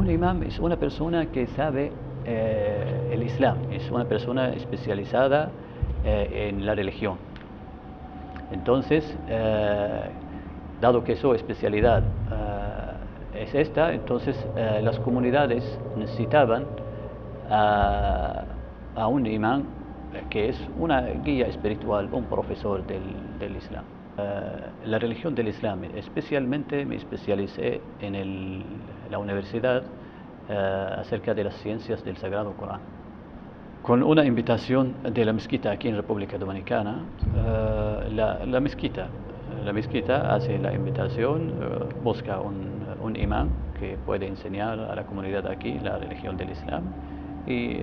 Un imam es una persona que sabe el Islam, es una persona especializada en la religión. Entonces, dado que su especialidad es esta, entonces las comunidades necesitaban a un imán que es una guía espiritual, un profesor del Islam. La religión del Islam, especialmente me especialicé en la universidad acerca de las ciencias del Sagrado Corán. Con una invitación de la mezquita aquí en República Dominicana, la mezquita hace la invitación, busca un imán que puede enseñar a la comunidad aquí la religión del Islam y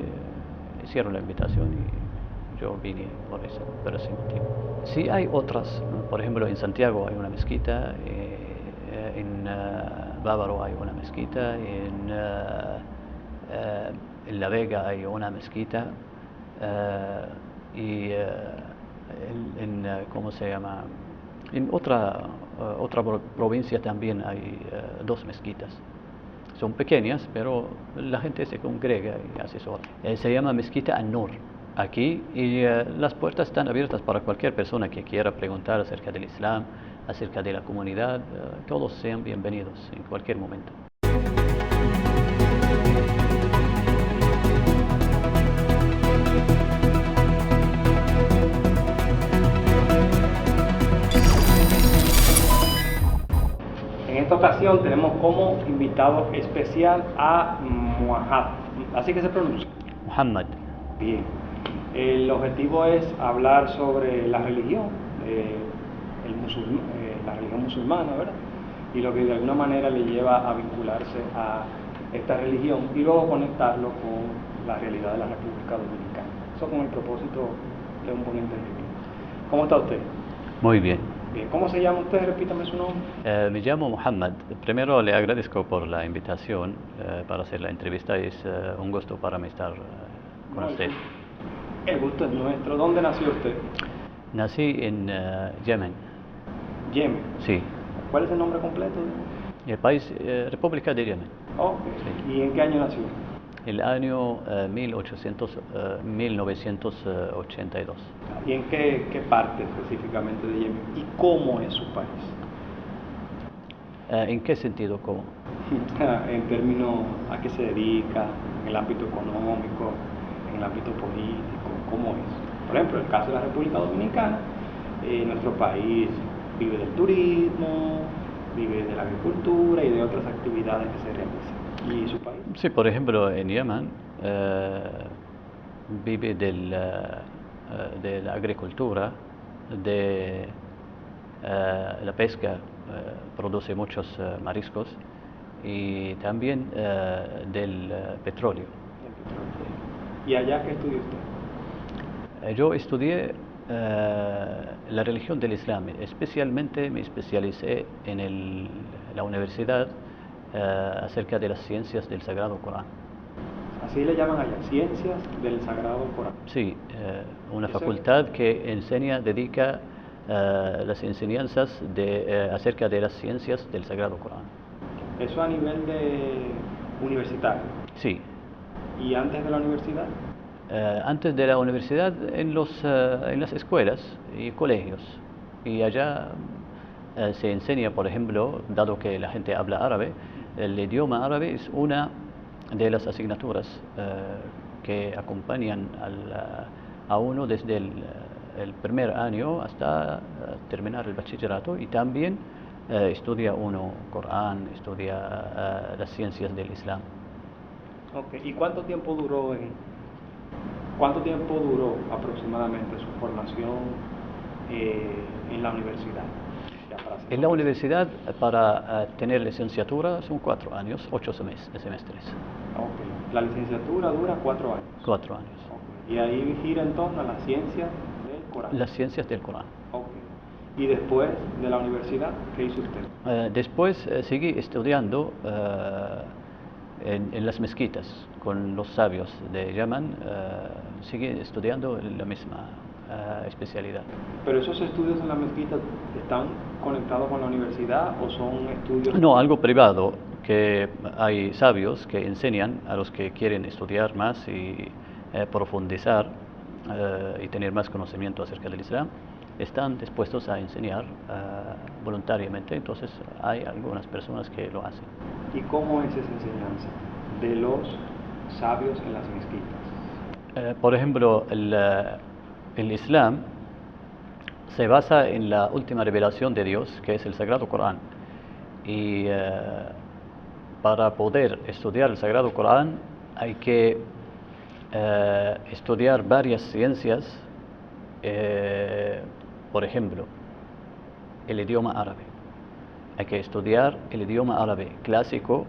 hicieron la invitación y yo vine por ese motivo. Sí hay otras, por ejemplo en Santiago hay una mezquita, en Bávaro hay una mezquita, en La Vega hay una mezquita y ¿cómo se llama? En otra provincia también hay dos mezquitas. Son pequeñas, pero la gente se congrega y hace eso. Se llama Mezquita An-Nur aquí y las puertas están abiertas para cualquier persona que quiera preguntar acerca del Islam, acerca de la comunidad. Todos sean bienvenidos en cualquier momento. En esta ocasión tenemos como invitado especial a Muhammad, así que se pronuncia. Muhammad. Bien. El objetivo es hablar sobre la religión, la religión musulmana, ¿verdad? Y lo que de alguna manera le lleva a vincularse a esta religión y luego conectarlo con la realidad de la República Dominicana. Eso con el propósito de un buen entendimiento. ¿Cómo está usted? Muy bien. Bien. ¿Cómo se llama usted? Repítame su nombre. Me llamo Muhammad. Primero le agradezco por la invitación para hacer la entrevista. Es un gusto para mí estar con usted. El gusto es nuestro. ¿Dónde nació usted? Nací en Yemen. Yemen. Sí. ¿Cuál es el nombre completo? El país, República de Yemen. Okay. Sí. ¿Y en qué año nació? El año 1982. ¿Y en qué parte específicamente de Yemen? ¿Y cómo es su país? ¿En qué sentido? ¿Cómo? En términos a qué se dedica, en el ámbito económico, en el ámbito político, ¿cómo es? Por ejemplo, en el caso de la República Dominicana, nuestro país vive del turismo, vive de la agricultura y de otras actividades que se realizan. ¿Y su país? Sí, por ejemplo, en Yemen vive de la agricultura, de la pesca, produce muchos mariscos y también del petróleo. ¿Y allá qué estudió usted? Yo estudié la religión del Islam, especialmente me especialicé en la universidad acerca de las ciencias del Sagrado Corán. ¿Así le llaman allá? ¿Ciencias del Sagrado Corán? Sí, una facultad que dedica las enseñanzas acerca de las ciencias del Sagrado Corán. ¿Eso a nivel universitario? Sí. ¿Y antes de la universidad? Antes de la universidad en las escuelas y colegios. Y allá se enseña, por ejemplo, dado que la gente habla árabe, el idioma árabe es una de las asignaturas que acompañan a uno desde el primer año hasta terminar el bachillerato y también estudia uno Corán, estudia las ciencias del Islam. Okay. ¿Y cuánto tiempo duró aproximadamente su formación en la universidad? En la universidad, para tener licenciatura, son 4 años, 8 semestres. Okay. La licenciatura dura 4 años. 4 años. Okay. Y ahí gira en torno a las ciencias del Corán. Las ciencias del Corán. Okay. ¿Y después de la universidad, qué hizo usted? Después seguí estudiando en las mezquitas con los sabios de Yemen, seguí estudiando la misma especialidad. ¿Pero esos estudios en la mezquita están conectados con la universidad o son estudios? No, algo privado porque hay sabios que enseñan a los que quieren estudiar más y profundizar y tener más conocimiento acerca del Islam, están dispuestos a enseñar voluntariamente. Entonces hay algunas personas que lo hacen. ¿Y cómo es esa enseñanza de los sabios en las mezquitas? Por ejemplo, el Islam se basa en la última revelación de Dios, que es el Sagrado Corán. Y para poder estudiar el Sagrado Corán hay que estudiar varias ciencias, por ejemplo, el idioma árabe. Hay que estudiar el idioma árabe clásico,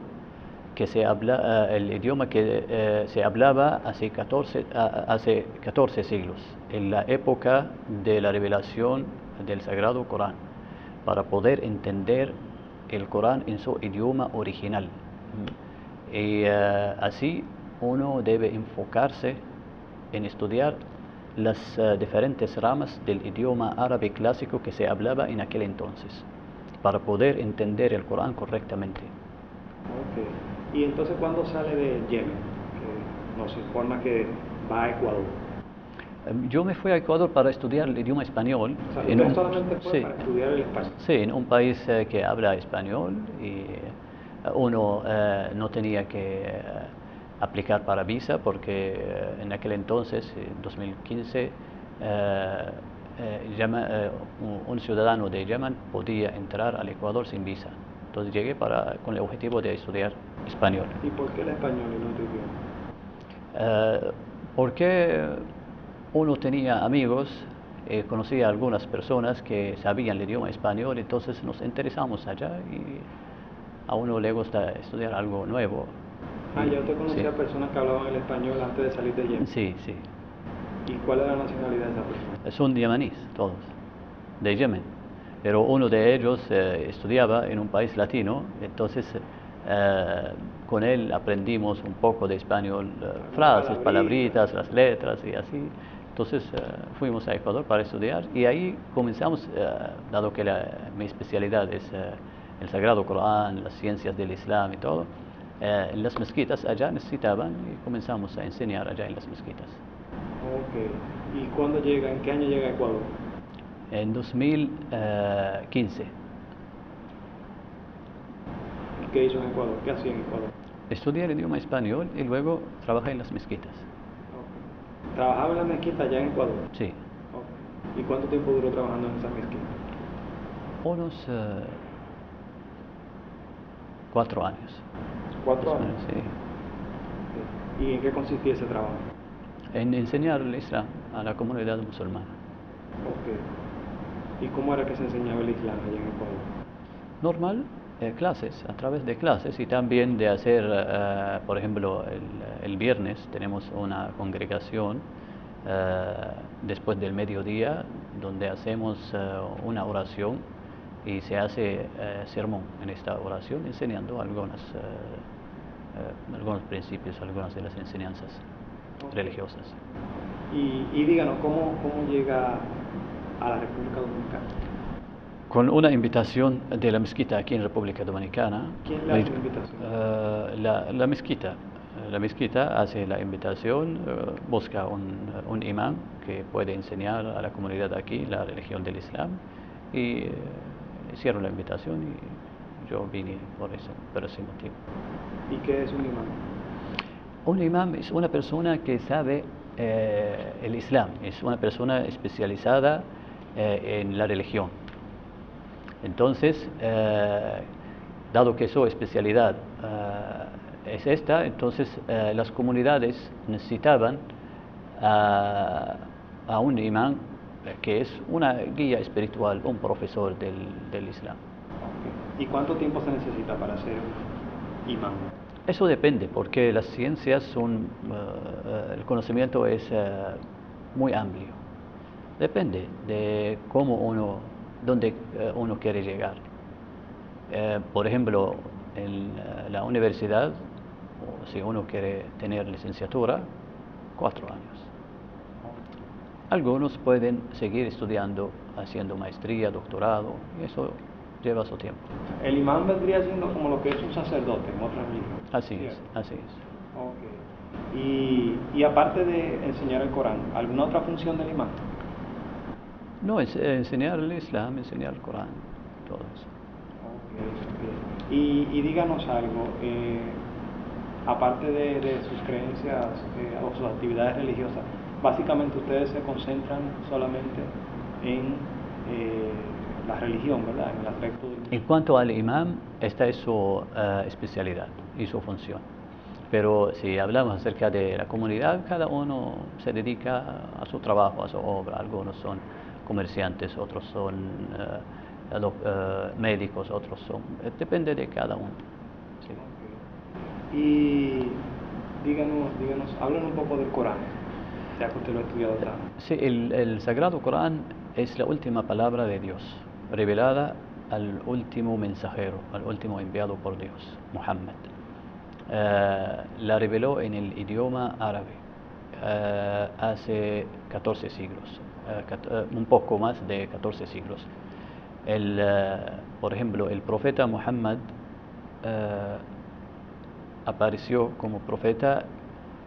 que se habla, el idioma que se hablaba hace 14 siglos, en la época de la revelación del Sagrado Corán, para poder entender el Corán en su idioma original. Y así uno debe enfocarse en estudiar las diferentes ramas del idioma árabe clásico que se hablaba en aquel entonces, para poder entender el Corán correctamente. Okay. Y entonces, ¿cuándo sale de Yemen? Que nos informa que va a Ecuador. Yo me fui a Ecuador para estudiar el idioma español. O sea, ¿usted solamente fue sí, para estudiar el español? Sí, en un país que habla español, y uno no tenía que aplicar para visa, porque en aquel entonces, en 2015, un ciudadano de Yemen podía entrar al Ecuador sin visa. Entonces llegué con el objetivo de estudiar español. ¿Y por qué el español y no otro idioma? Porque uno tenía amigos, conocía a algunas personas que sabían el idioma español, entonces nos interesamos allá y a uno le gusta estudiar algo nuevo. ¿Ya usted conocía Sí. personas que hablaban el español antes de salir de Yemen? Sí, sí. ¿Y cuál es la nacionalidad de esa persona? Son yemeníes todos, de Yemen. Pero uno de ellos estudiaba en un país latino, entonces con él aprendimos un poco de español, frases, palabritas, las letras y así. Entonces fuimos a Ecuador para estudiar y ahí comenzamos, dado que mi especialidad es el Sagrado Corán, las ciencias del Islam y todo, en las mezquitas allá necesitaban y comenzamos a enseñar allá en las mezquitas. Ok. ¿Y cuándo llega, en qué año llega a Ecuador? En 2015. ¿Y qué hizo en Ecuador? ¿Qué hacía en Ecuador? Estudié el idioma español y luego trabajé en las mezquitas. Okay. ¿Trabajaba en la mezquita allá en Ecuador? Sí. Okay. ¿Y cuánto tiempo duró trabajando en esa mezquita? Unos 4 años. 4 años. Sí. Okay. ¿Y en qué consistía ese trabajo? En enseñar el Islam a la comunidad musulmana. Ok. ¿Y cómo era que se enseñaba el Islam allá en Ecuador? Normal, clases, a través de clases y también de hacer, por ejemplo, el viernes tenemos una congregación después del mediodía donde hacemos una oración y se hace sermón en esta oración enseñando algunos principios, algunas de las enseñanzas religiosas. Y díganos, ¿cómo llega a la República Dominicana? Con una invitación de la mezquita aquí en República Dominicana. ¿Quién le hace la invitación? La mezquita. La mezquita hace la invitación, busca un imán que puede enseñar a la comunidad aquí la religión del Islam y hicieron la invitación y yo vine por ese motivo. ¿Y qué es un imán? Un imán es una persona que sabe el Islam, es una persona especializada en la religión. Entonces, dado que su especialidad es esta, entonces las comunidades necesitaban a un imán que es una guía espiritual, un profesor del Islam. Okay. ¿Y cuánto tiempo se necesita para ser imán? Eso depende, porque las ciencias son, el conocimiento es muy amplio. Depende de dónde uno quiere llegar. Por ejemplo, en la universidad, o si uno quiere tener licenciatura, 4 años. Algunos pueden seguir estudiando, haciendo maestría, doctorado, y eso lleva su tiempo. El imán vendría siendo como lo que es un sacerdote en otra religión. Así es, ¿cierto? así es. Ok. Y aparte de enseñar el Corán, ¿alguna otra función del imán? No, es enseñar el Islam, enseñar el Corán, todo eso. Ok, ok. Y díganos algo, aparte de sus creencias o sus actividades religiosas, básicamente ustedes se concentran solamente en la religión, ¿verdad? En el aspecto del... En cuanto al imam, esta es su especialidad y su función. Pero si hablamos acerca de la comunidad, cada uno se dedica a su trabajo, a su obra. Algunos son comerciantes, otros son médicos, otros son... depende de cada uno. Sí. Ok. Y díganos, háblenos un poco del Corán, ya que usted lo ha estudiado tanto. Sí, el Sagrado Corán es la última palabra de Dios, revelada al último mensajero, al último enviado por Dios, Muhammad. La reveló en el idioma árabe hace 14 siglos, un poco más de 14 siglos. Por ejemplo, el profeta Muhammad apareció como profeta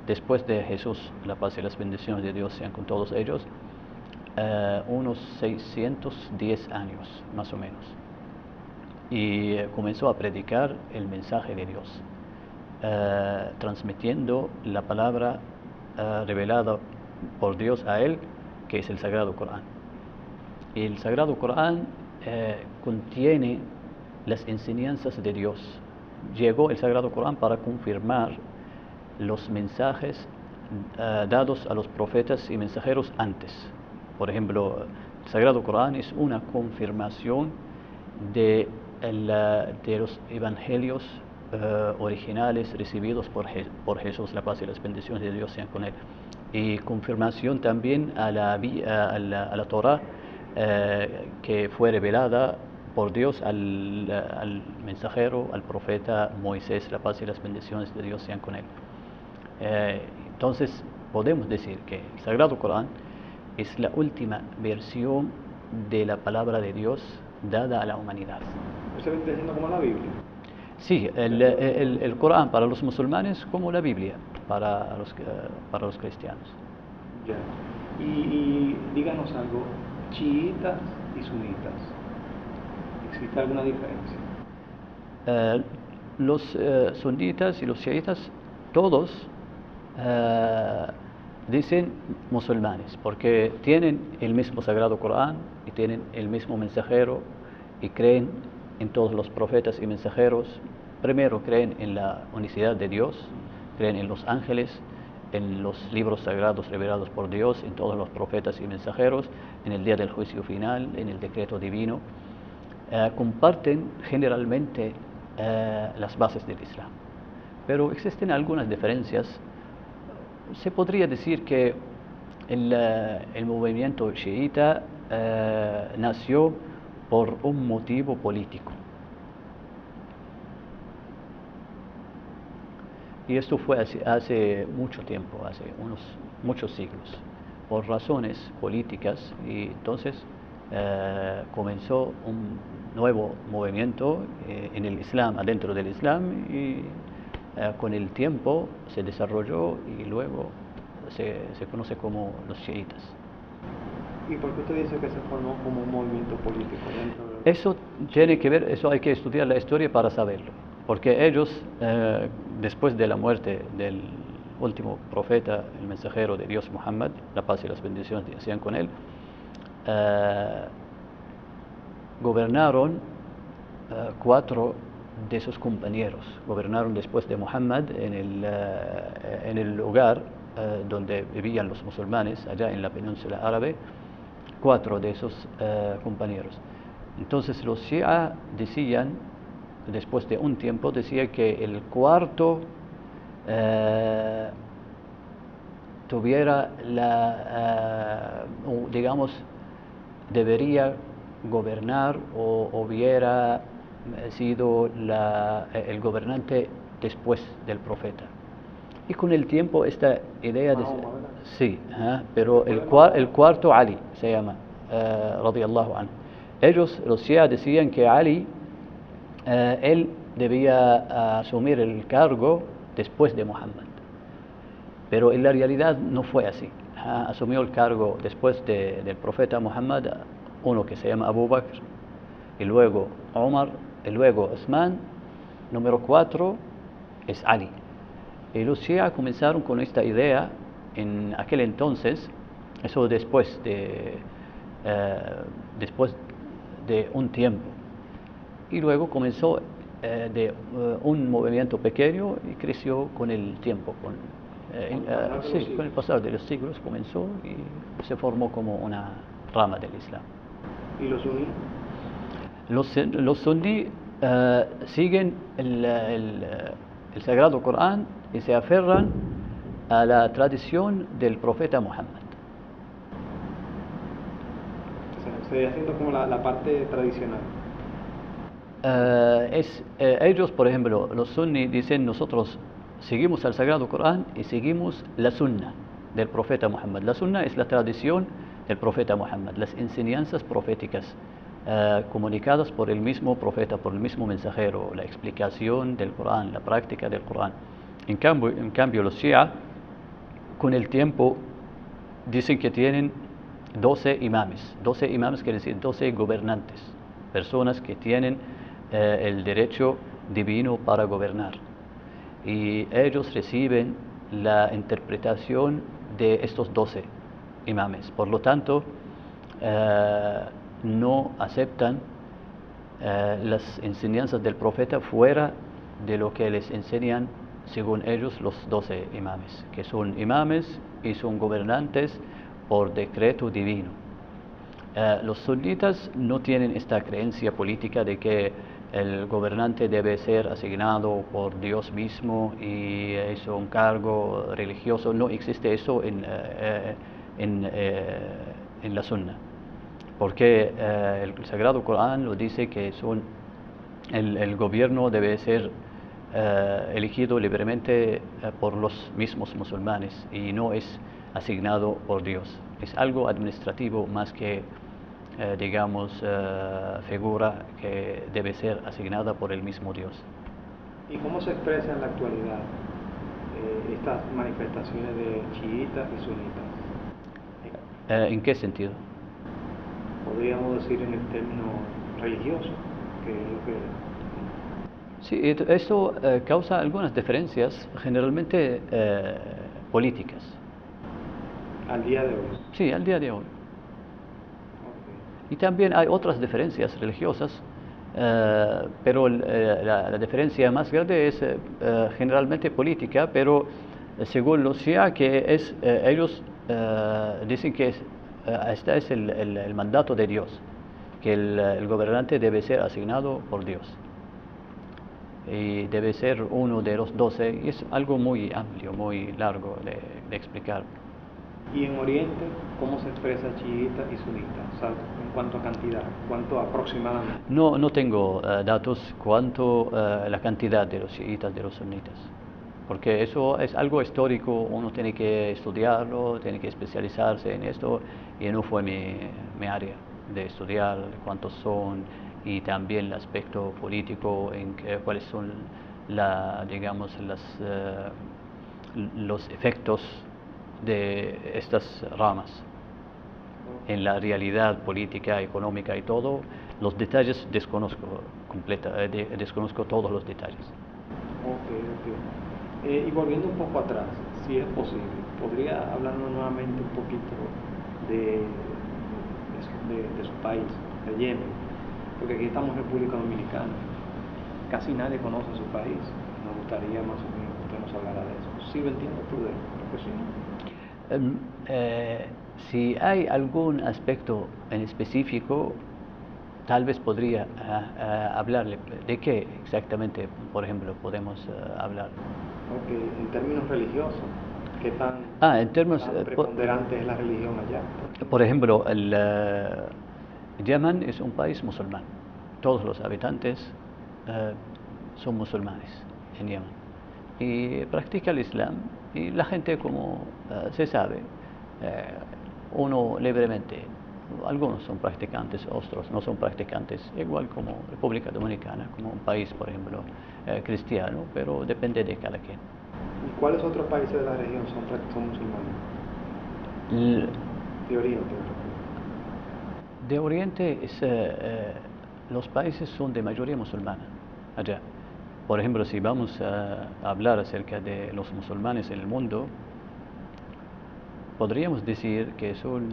después de Jesús, la paz y las bendiciones de Dios sean con todos ellos, unos 610 años más o menos. Y comenzó a predicar el mensaje de Dios, transmitiendo la palabra revelada por Dios a él, que es el Sagrado Corán. Y el Sagrado Corán contiene las enseñanzas de Dios. Llegó el Sagrado Corán para confirmar los mensajes dados a los profetas y mensajeros antes. Por ejemplo, el Sagrado Corán es una confirmación de los evangelios originales recibidos por Jesús, la paz y las bendiciones de Dios sean con él, y confirmación también a la Torá que fue revelada por Dios al mensajero, al profeta Moisés, la paz y las bendiciones de Dios sean con él. Entonces podemos decir que el Sagrado Corán es la última versión de la palabra de Dios dada a la humanidad. ¿Usted lo está diciendo como la Biblia? Sí, el Corán para los musulmanes como la Biblia para los cristianos. Ya. Y díganos algo, chiitas y sunitas, ¿existe alguna diferencia? Los sunitas y los chiitas, todos dicen musulmanes, porque tienen el mismo Sagrado Corán y tienen el mismo mensajero y creen en todos los profetas y mensajeros. Primero creen en la unicidad de Dios, creen en los ángeles, en los libros sagrados revelados por Dios, en todos los profetas y mensajeros, en el día del juicio final, en el decreto divino. Comparten generalmente las bases del Islam, pero existen algunas diferencias. Se podría decir que el movimiento chiita nació por un motivo político. Y esto fue hace mucho tiempo, hace muchos siglos, por razones políticas, y entonces comenzó un nuevo movimiento en el Islam, adentro del Islam, y con el tiempo se desarrolló y luego se conoce como los chiitas. ¿Y por qué usted dice que se formó como un movimiento político dentro de... Eso tiene que ver, eso hay que estudiar la historia para saberlo, porque ellos, después de la muerte del último profeta, el mensajero de Dios Muhammad, la paz y las bendiciones sean con él, gobernaron 4 de sus compañeros, gobernaron después de Muhammad en el lugar donde vivían los musulmanes, allá en la península árabe, 4 de esos compañeros. Entonces los Shia decían, después de un tiempo, decía que el cuarto tuviera digamos, debería gobernar o hubiera sido el gobernante después del profeta. Y con el tiempo esta idea de... Sí, pero el cuarto Ali se llama, radiyallahu anhu. Ellos, los Shia, decían que Ali, él debía asumir el cargo después de Muhammad. Pero en la realidad no fue así. Asumió el cargo después del profeta Muhammad, uno que se llama Abu Bakr, y luego Omar, y luego Uthman. Número 4 es Ali. Y los Shia comenzaron con esta idea en aquel entonces, eso después de un tiempo. Y luego comenzó de un movimiento pequeño y creció con el tiempo. Con el pasar de los siglos comenzó y se formó como una rama del Islam. ¿Y los suní? Los suní siguen el Sagrado Corán y se aferran a la tradición del profeta Muhammad. O sea, se haciendo como la parte tradicional. Ellos, por ejemplo, los sunni dicen: nosotros seguimos al Sagrado Corán y seguimos la Sunna del profeta Muhammad. La Sunna es la tradición del profeta Muhammad, las enseñanzas proféticas comunicadas por el mismo profeta, por el mismo mensajero, la explicación del Corán, la práctica del Corán. En cambio los Shia, con el tiempo, dicen que tienen 12 imames. 12 imames quiere decir 12 gobernantes, personas que tienen el derecho divino para gobernar. Y ellos reciben la interpretación de estos 12 imames. Por lo tanto, no aceptan las enseñanzas del profeta fuera de lo que les enseñan, según ellos, los 12 imames, que son imames y son gobernantes por decreto divino. Los sunitas no tienen esta creencia política de que el gobernante debe ser asignado por Dios mismo y es un cargo religioso. No existe eso en la Sunna, porque el Sagrado Corán lo dice que el gobierno debe ser elegido libremente por los mismos musulmanes y no es asignado por Dios. Es algo administrativo más que figura que debe ser asignada por el mismo Dios. ¿Y cómo se expresa en la actualidad estas manifestaciones de chiitas y sunitas? ¿En qué sentido? Podríamos decir en el término religioso, que es lo que... Sí, eso causa algunas diferencias, generalmente políticas. Al día de hoy. Sí, al día de hoy. Y también hay otras diferencias religiosas, pero la diferencia más grande es generalmente política, pero según los Shia, ellos dicen que este es el mandato de Dios, que el gobernante debe ser asignado por Dios y debe ser uno de los 12, y es algo muy amplio, muy largo de explicar. ¿Y en Oriente cómo se expresa chiita y sunita? O sea, en cuanto a cantidad, cuánto aproximadamente. No tengo datos cuanto la cantidad de los chiitas, de los sunitas, porque eso es algo histórico, uno tiene que estudiarlo, tiene que especializarse en esto, y no fue mi área de estudiar cuántos son, y también el aspecto político, cuáles son los efectos de estas ramas en la realidad política, económica y todo. Los detalles desconozco desconozco todos los detalles. Ok. Y volviendo un poco atrás, si es posible, ¿podría hablarnos nuevamente un poquito de su país, de Yemen? Porque aquí estamos en República Dominicana, casi nadie conoce su país. Nos gustaría más o menos que usted nos hablara de eso. Sí lo entiendo, Si hay algún aspecto en específico, tal vez podría hablarle. ¿De qué exactamente, por ejemplo, podemos hablar? Ok, en términos religiosos, ¿qué tan preponderante es la religión allá? Por ejemplo, Yemen es un país musulmán. Todos los habitantes son musulmanes en Yemen y practica el Islam, y la gente, como se sabe, uno libremente algunos son practicantes, otros no son practicantes, igual como República Dominicana, como un país, por ejemplo, cristiano, pero depende de cada quien. ¿Y cuáles otros países de la región son musulmanes? De Oriente, me refiero. De Oriente los países son de mayoría musulmana allá. Por ejemplo, si vamos a hablar acerca de los musulmanes en el mundo, podríamos decir que son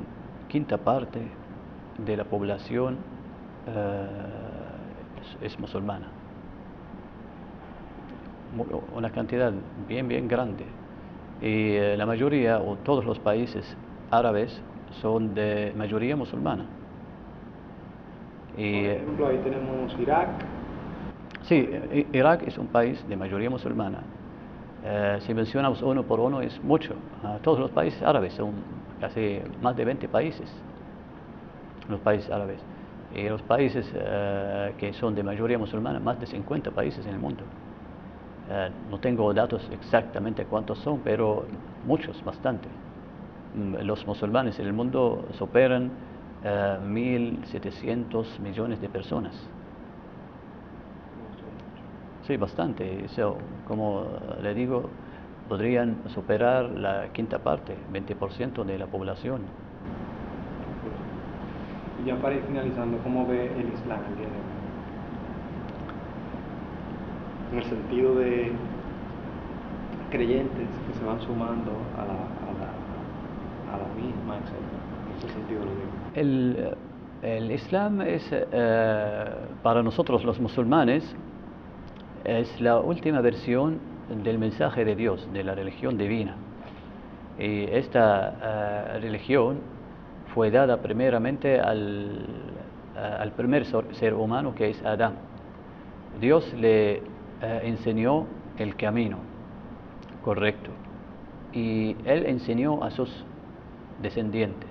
quinta parte de la población es musulmana. Una cantidad bien grande. Y la mayoría o todos los países árabes son de mayoría musulmana. Por ejemplo, ahí tenemos Irak. Sí, Irak es un país de mayoría musulmana. Si mencionamos uno por uno es mucho. Todos los países árabes son casi más de 20 países, los países árabes. Y los países que son de mayoría musulmana, más de 50 países en el mundo. No tengo datos exactamente cuántos son, pero muchos, bastante. Los musulmanes en el mundo superan 1.700 millones de personas. Sí, bastante. Como le digo, podrían superar la quinta parte, 20% de la población. Y ya para ir finalizando, ¿cómo ve el Islam el día de hoy? En el sentido de creyentes que se van sumando a la misma, etc. En ese sentido lo digo. El Islam es, para nosotros los musulmanes, es la última versión del mensaje de Dios, de la religión divina. Y esta religión fue dada primeramente al primer ser humano, que es Adán. Dios le enseñó el camino correcto y él enseñó a sus descendientes.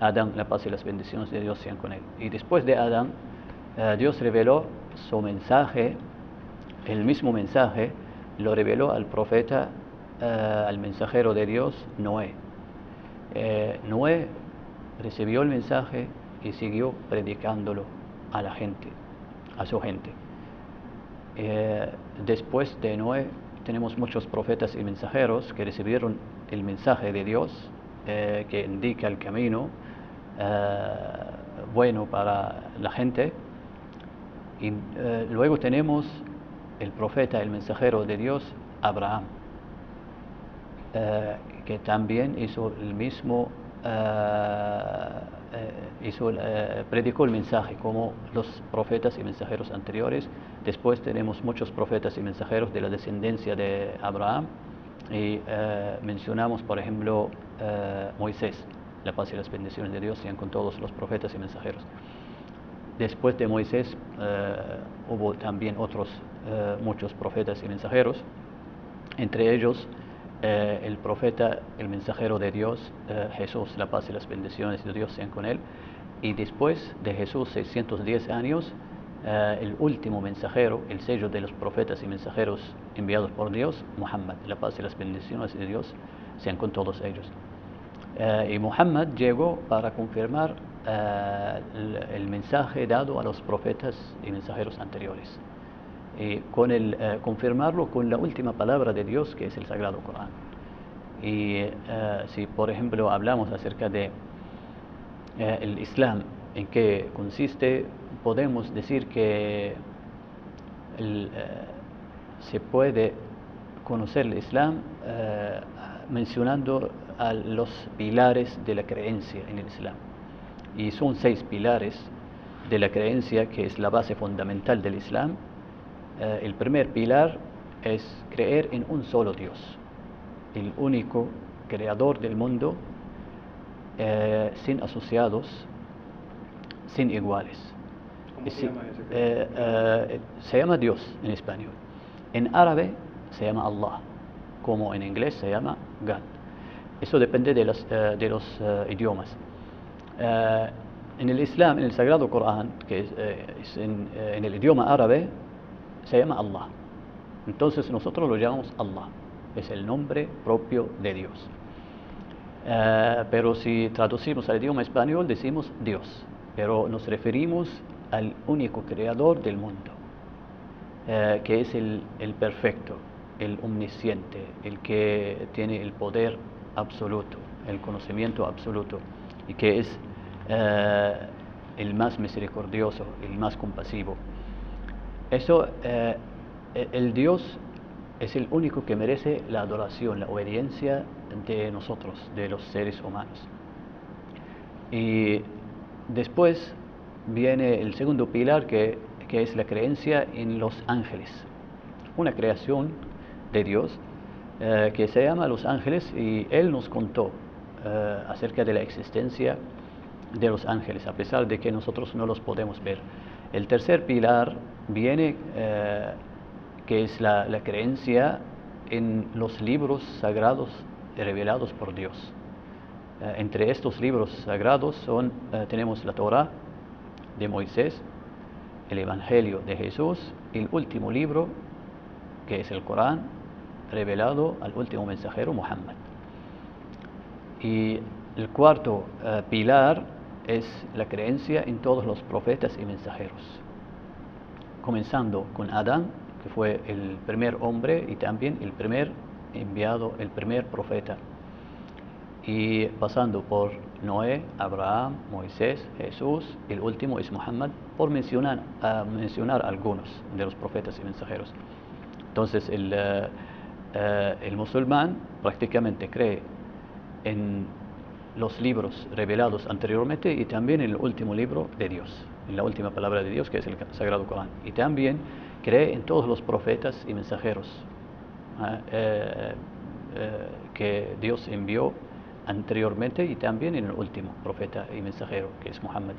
Adán, la paz y las bendiciones de Dios sean con él. Y después de Adán, Dios reveló su mensaje, el mismo mensaje lo reveló al profeta, al mensajero de Dios, Noé. Noé recibió el mensaje y siguió predicándolo a la gente, a su gente. Después de Noé tenemos muchos profetas y mensajeros que recibieron el mensaje de Dios, que indica el camino bueno para la gente. Y luego tenemos el profeta, el mensajero de Dios, Abraham, que también hizo el mismo, predicó el mensaje como los profetas y mensajeros anteriores. Después tenemos muchos profetas y mensajeros de la descendencia de Abraham y mencionamos, por ejemplo, Moisés. La paz y las bendiciones de Dios sean con todos los profetas y mensajeros. Después de Moisés hubo también otros muchos profetas y mensajeros, entre ellos el profeta, el mensajero de Dios, Jesús, la paz y las bendiciones de Dios sean con él. Y después de Jesús, 610 años, el último mensajero, el sello de los profetas y mensajeros enviados por Dios, Muhammad, la paz y las bendiciones de Dios sean con todos ellos. Y Muhammad llegó para confirmar el mensaje dado a los profetas y mensajeros anteriores, y confirmarlo con la última palabra de Dios, que es el Sagrado Corán. Y si por ejemplo hablamos acerca de el Islam, en qué consiste, podemos decir que se puede conocer el Islam mencionando a los pilares de la creencia en el Islam. Y son 6 pilares de la creencia, que es la base fundamental del Islam. El primer pilar es creer en un solo Dios, el único creador del mundo, sin asociados, sin iguales. ¿Cómo se llama ese? Se llama Dios en español. En árabe se llama Allah, como en inglés se llama God. Eso depende de los idiomas. En el Islam, en el Sagrado Corán, que es en el idioma árabe, se llama Allah. Entonces nosotros lo llamamos Allah, es el nombre propio de Dios. Pero si traducimos al idioma español decimos Dios, pero nos referimos al único creador del mundo, que es el perfecto, el omnisciente, el que tiene el poder absoluto, el conocimiento absoluto, y que es el más misericordioso, el más compasivo. Eso, el Dios es el único que merece la adoración, la obediencia de nosotros, de los seres humanos. Y después viene el segundo pilar que es la creencia en los ángeles, una creación de Dios que se llama los ángeles, y Él nos contó acerca de la existencia de los ángeles, a pesar de que nosotros no los podemos ver. El tercer pilar viene que es la creencia en los libros sagrados revelados por Dios. Entre estos libros sagrados tenemos la Torá de Moisés, el Evangelio de Jesús y el último libro, que es el Corán, revelado al último mensajero, Muhammad. Y el cuarto pilar es la creencia en todos los profetas y mensajeros, comenzando con Adán, que fue el primer hombre y también el primer enviado, el primer profeta, y pasando por Noé, Abraham, Moisés, Jesús, y el último es Muhammad, por mencionar algunos de los profetas y mensajeros. Entonces el musulmán prácticamente cree en los libros revelados anteriormente y también en el último libro de Dios, en la última palabra de Dios, que es el Sagrado Corán, y también cree en todos los profetas y mensajeros que Dios envió anteriormente, y también en el último profeta y mensajero, que es Muhammad.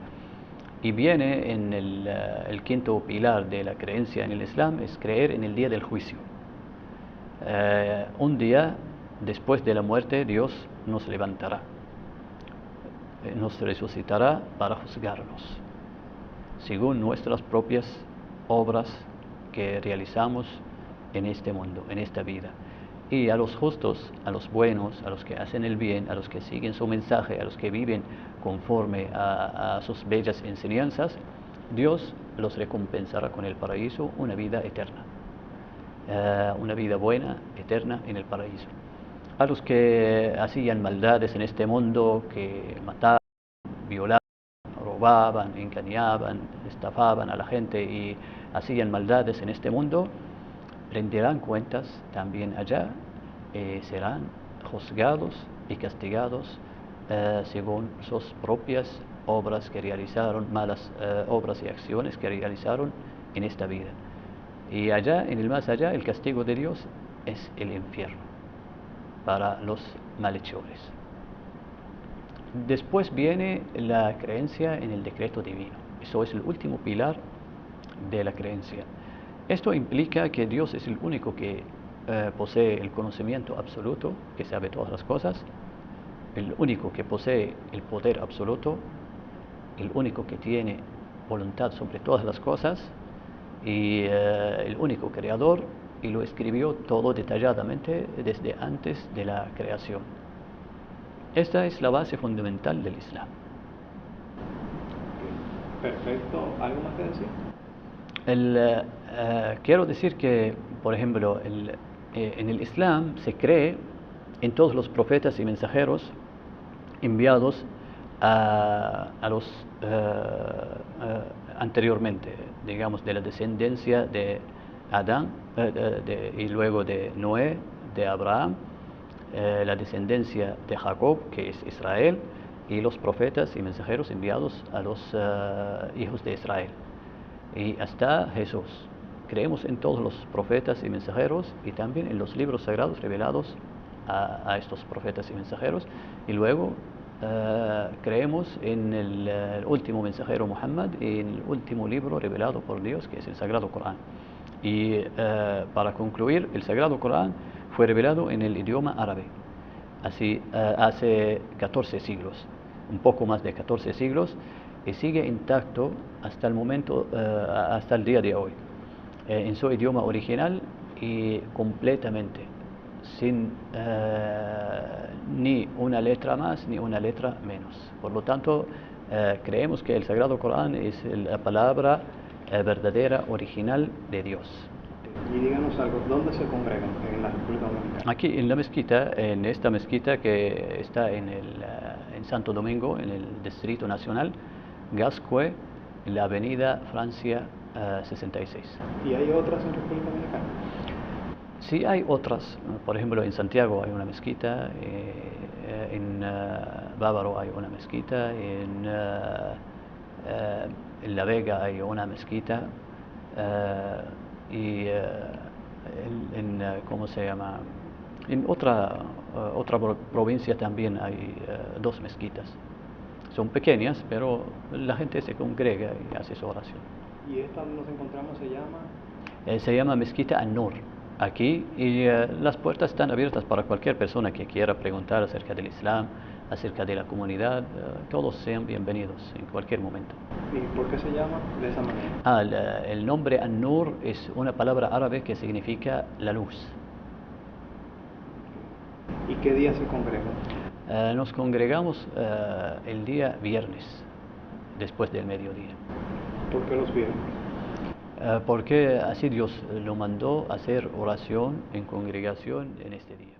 Y viene en el quinto pilar de la creencia en el Islam, es creer en el día del juicio. Un día después de la muerte Dios nos levantará, nos resucitará para juzgarnos según nuestras propias obras que realizamos en este mundo, en esta vida. Y a los justos, a los buenos, a los que hacen el bien, a los que siguen su mensaje, a los que viven conforme a sus bellas enseñanzas, Dios los recompensará con el paraíso, una vida eterna, una vida buena, eterna en el paraíso. A los que hacían maldades en este mundo, que mataban, violaban, robaban, engañaban, estafaban a la gente y hacían maldades en este mundo, rendirán cuentas también allá, serán juzgados y castigados según sus propias obras que realizaron, malas obras y acciones que realizaron en esta vida. Y allá, en el más allá, el castigo de Dios es el infierno para los malhechores. Después viene la creencia en el decreto divino. Eso es el último pilar de la creencia. Esto implica que Dios es el único que posee el conocimiento absoluto, que sabe todas las cosas, el único que posee el poder absoluto, el único que tiene voluntad sobre todas las cosas, y el único creador, y lo escribió todo detalladamente desde antes de la creación. Esta es la base fundamental del Islam. Perfecto. ¿Algo más que decir? Quiero decir que, por ejemplo, en el Islam se cree en todos los profetas y mensajeros enviados a los anteriormente, digamos, de la descendencia de Adán y luego de Noé, de Abraham, la descendencia de Jacob, que es Israel, y los profetas y mensajeros enviados a los hijos de Israel, y hasta Jesús. Creemos en todos los profetas y mensajeros y también en los libros sagrados revelados a estos profetas y mensajeros, y luego creemos en el último mensajero Muhammad y en el último libro revelado por Dios, que es el Sagrado Corán. Y para concluir, el Sagrado Corán fue revelado en el idioma árabe hace 14 siglos, un poco más de 14 siglos, y sigue intacto hasta el momento, hasta el día de hoy, en su idioma original, y completamente sin ni una letra más ni una letra menos. Por lo tanto, creemos que el Sagrado Corán es la palabra verdadera, original de Dios. Y díganos algo, ¿dónde se congregan en la República Dominicana? Aquí en la mezquita, en esta mezquita que está en Santo Domingo, en el Distrito Nacional, Gascue, en la avenida Francia 66. ¿Y hay otras en República Dominicana? Sí, hay otras. Por ejemplo, en Santiago hay una mezquita, en Bávaro hay una mezquita, en La Vega hay una mezquita, y ¿cómo se llama? En otra provincia también hay 2 mezquitas. Son pequeñas, pero la gente se congrega y hace su oración. ¿Y esta donde nos encontramos Se llama Mezquita An-Nur aquí, y las puertas están abiertas para cualquier persona que quiera preguntar acerca del Islam, acerca de la comunidad. Todos sean bienvenidos en cualquier momento. ¿Y por qué se llama de esa manera? El nombre An-Nur es una palabra árabe que significa la luz. ¿Y qué día se congregan? Nos congregamos el día viernes, después del mediodía. ¿Por qué los viernes? Porque así Dios lo mandó a hacer oración en congregación en este día.